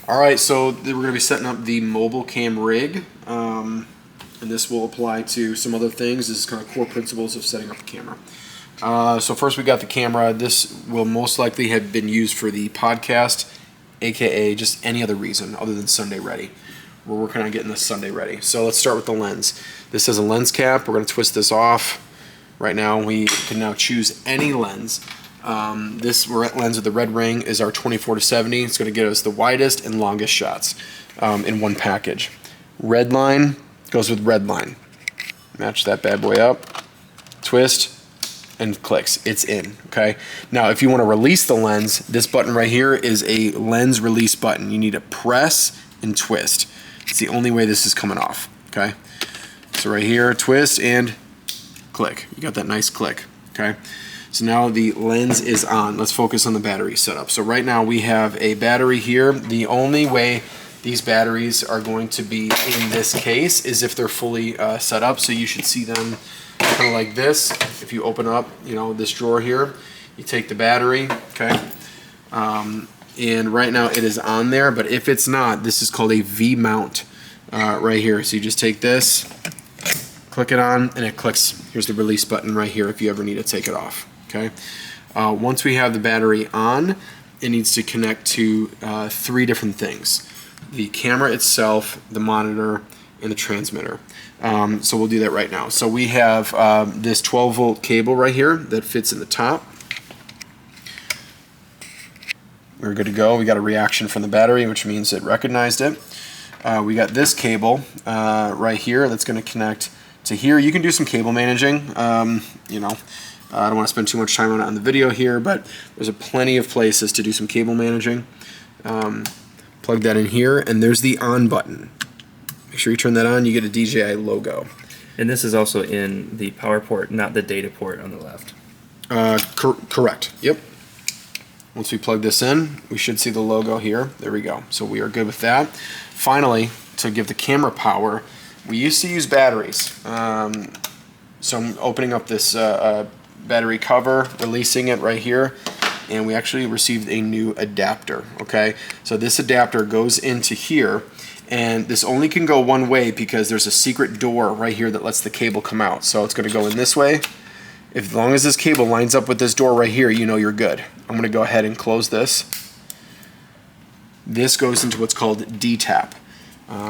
All right, so we're going to be setting up the mobile cam rig, and this will apply to some other things. This is kind of core principles of setting up the camera. So first we got the camera. This will most likely have been used for the podcast, aka just any other reason other than Sunday ready. We're working on getting this Sunday ready. So let's start with the lens. This has a lens cap. We're going to twist this off. Right now we can now choose any lens. This lens with the red ring is our 24-70. It's going to get us the widest and longest shots in one package. Red line goes with red line. Match that bad boy up, twist, and clicks. It's in. Okay. Now, if you want to release the lens, this button right here is a lens release button. You need to press and twist. It's the only way this is coming off. Okay. So right here, twist and click. You got that nice click. Okay. So now the lens is on. Let's focus on the battery setup. So right now we have a battery here. The only way these batteries are going to be in this case is if they're fully set up. So you should see them kind of like this. If you open up, this drawer here, you take the battery, okay? And right now it is on there, but if it's not, this is called a V-mount right here. So you just take this, click it on, and it clicks. Here's the release button right here if you ever need to take it off. Okay. Once we have the battery on, it needs to connect to 3 different things: the camera itself, the monitor, and the transmitter. So we'll do that right now. So we have this 12-volt cable right here that fits in the top. We're good to go. We got a reaction from the battery, which means it recognized it. We got this cable right here that's going to connect to here. You can do some cable managing. I don't want to spend too much time on it on the video here, but there's plenty of places to do some cable managing. Plug that in here, and there's the on button. Make sure you turn that on. You get a DJI logo. And this is also in the power port, not the data port on the left. Correct. Yep. Once we plug this in, we should see the logo here. There we go. So we are good with that. Finally, to give the camera power, we used to use batteries. So I'm opening up this battery cover, releasing it right here, and we actually received a new adapter. Okay, so this adapter goes into here, and this only can go one way because there's a secret door right here that lets the cable come out. So it's going to go in this way. As long as this cable lines up with this door right here, you're good. I'm going to go ahead and close this. This goes into what's called DTAP.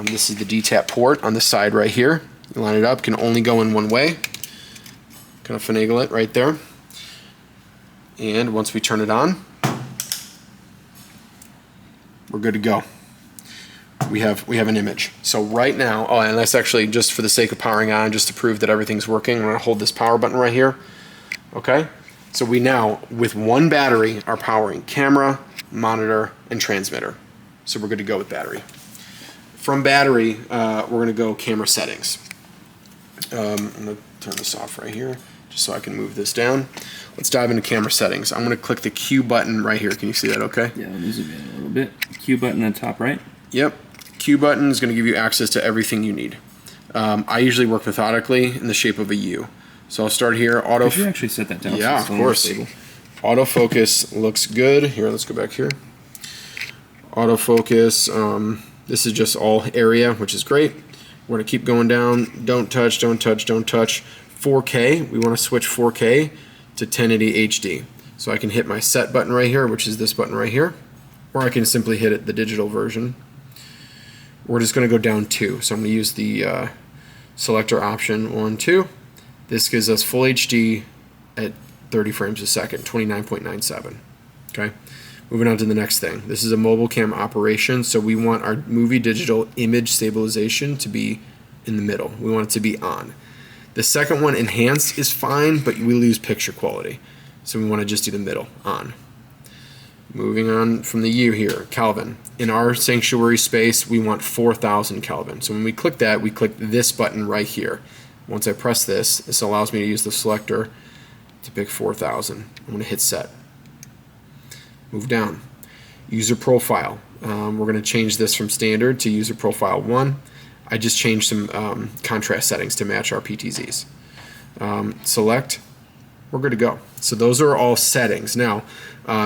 This is the DTAP port on the side right here. You line it up, can only go in one way. Kind of finagle it right there. And once we turn it on, we're good to go. We have an image. So right now, and that's actually just for the sake of powering on, just to prove that everything's working. I'm going to hold this power button right here. Okay? So we now, with one battery, are powering camera, monitor, and transmitter. So we're good to go with battery. From battery, we're going to go camera settings. I'm going to turn this off right here just so I can move this down. Let's dive into camera settings. I'm going to click the Q button right here. Can you see that okay? Yeah, let me zoom in a little bit. Q button on top right? Yep. Q button is going to give you access to everything you need. I usually work methodically in the shape of a U. So I'll start here. Could you actually set that down? Yeah, of course. Autofocus looks good. Here, let's go back here. Autofocus. This is just all area, which is great. We're going to keep going down. Don't touch, don't touch, don't touch. 4K. We want to switch 4K to 1080 HD. So I can hit my set button right here, which is this button right here. Or I can simply hit it, the digital version. We're just going to go down 2. So I'm going to use the selector option 1, 2. This gives us full HD at 30 frames a second, 29.97. Okay. Moving on to the next thing. This is a mobile cam operation, so we want our movie digital image stabilization to be in the middle. We want it to be on. The second one, enhanced, is fine, but we lose picture quality. So we want to just do the middle, on. Moving on from the U here, Kelvin. In our sanctuary space, we want 4,000 Kelvin. So when we click that, we click this button right here. Once I press this, this allows me to use the selector to pick 4,000. I'm going to hit set. Move down. User profile. We're going to change this from standard to user profile 1. I just changed some contrast settings to match our PTZs. Select. we're good to go. So those are all settings. Now,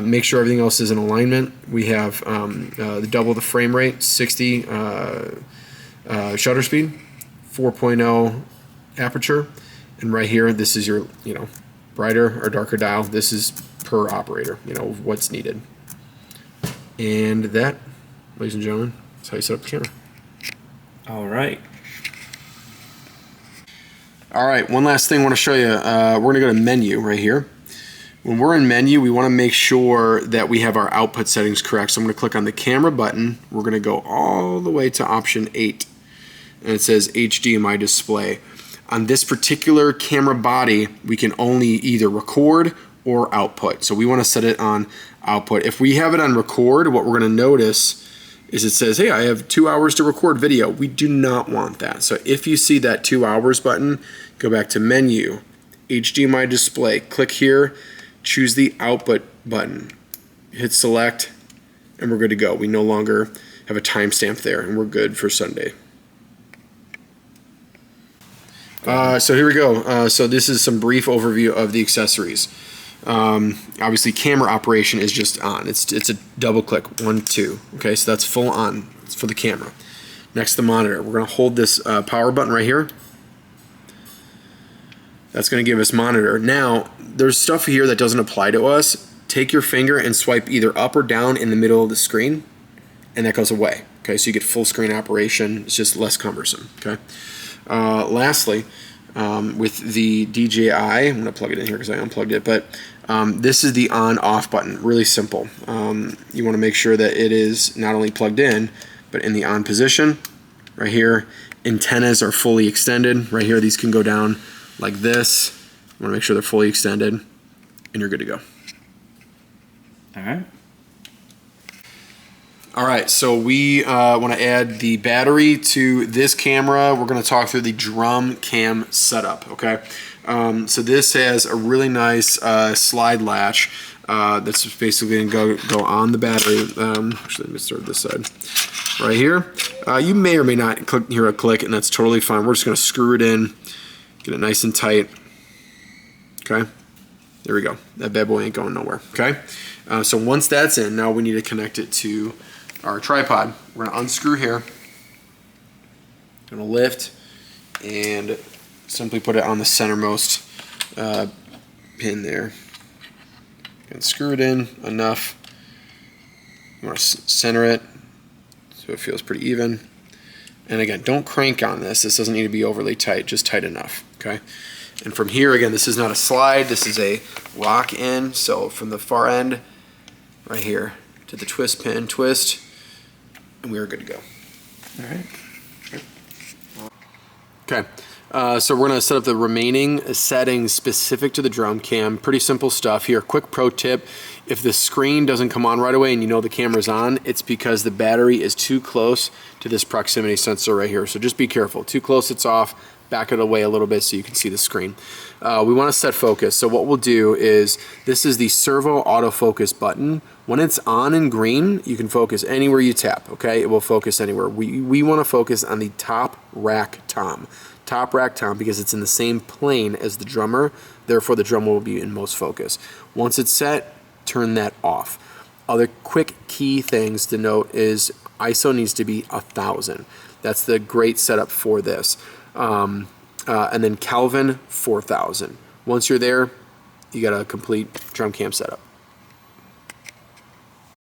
make sure everything else is in alignment. We have the double the frame rate, 60 shutter speed, 4.0 aperture, and right here, this is your, brighter or darker dial. This is per operator, what's needed. And that, ladies and gentlemen, is how you set up the camera. All right. All right, one last thing I want to show you. We're going to go to menu right here. When we're in menu, we want to make sure that we have our output settings correct. So I'm going to click on the camera button. We're going to go all the way to option 8. And it says HDMI display. On this particular camera body, we can only either record or output. So we want to set it on output. If we have it on record, what we're going to notice is it says, hey, I have 2 hours to record video. We do not want that. So if you see that 2 hours button, go back to menu, HDMI display, click here, choose the output button, hit select, and we're good to go. We no longer have a timestamp there, and we're good for Sunday. So here we go. So this is some brief overview of the accessories. Obviously, camera operation is just on. It's a double click, 1, 2. Okay, so that's full on. It's for the camera. Next, the monitor. We're going to hold this power button right here. That's going to give us monitor. Now, there's stuff here that doesn't apply to us. Take your finger and swipe either up or down in the middle of the screen, and that goes away. Okay, so you get full screen operation. It's just less cumbersome. Okay. Lastly, with the DJI, I'm going to plug it in here because I unplugged it, but this is the on-off button. Really simple. You want to make sure that it is not only plugged in, but in the on position. Right here, antennas are fully extended. Right here, these can go down like this. You want to make sure they're fully extended, and you're good to go. All right. All right, so we want to add the battery to this camera. We're going to talk through the drum cam setup, okay? So this has a really nice slide latch that's basically going to go on the battery. Actually, let me start this side. Right here. You may or may not hear a click, and that's totally fine. We're just going to screw it in, get it nice and tight. Okay, there we go. That bad boy ain't going nowhere, okay? So once that's in, now we need to connect it to our tripod. We're going to unscrew here, going to lift, and simply put it on the centermost pin there. And screw it in enough. You want to center it so it feels pretty even. And again, don't crank on this. This doesn't need to be overly tight, just tight enough, okay? And from here, again, this is not a slide, this is a lock in. So from the far end, right here, to the twist pin, twist, and we are good to go. All right. Okay, so we're going to set up the remaining settings specific to the drum cam. Pretty simple stuff here. Quick pro tip, if the screen doesn't come on right away and you know the camera's on, it's because the battery is too close to this proximity sensor right here. So just be careful. Too close, it's off. Back it away a little bit so you can see the screen. We want to set focus. So what we'll do is, this is the servo autofocus button. When it's on in green, you can focus anywhere you tap, okay? It will focus anywhere. We want to focus on the top rack tom. Top rack tom, because it's in the same plane as the drummer, therefore the drummer will be in most focus. Once it's set, turn that off. Other quick key things to note is ISO needs to be 1000. That's the great setup for this. And then Kelvin 4000. Once you're there, you got a complete drum cam setup.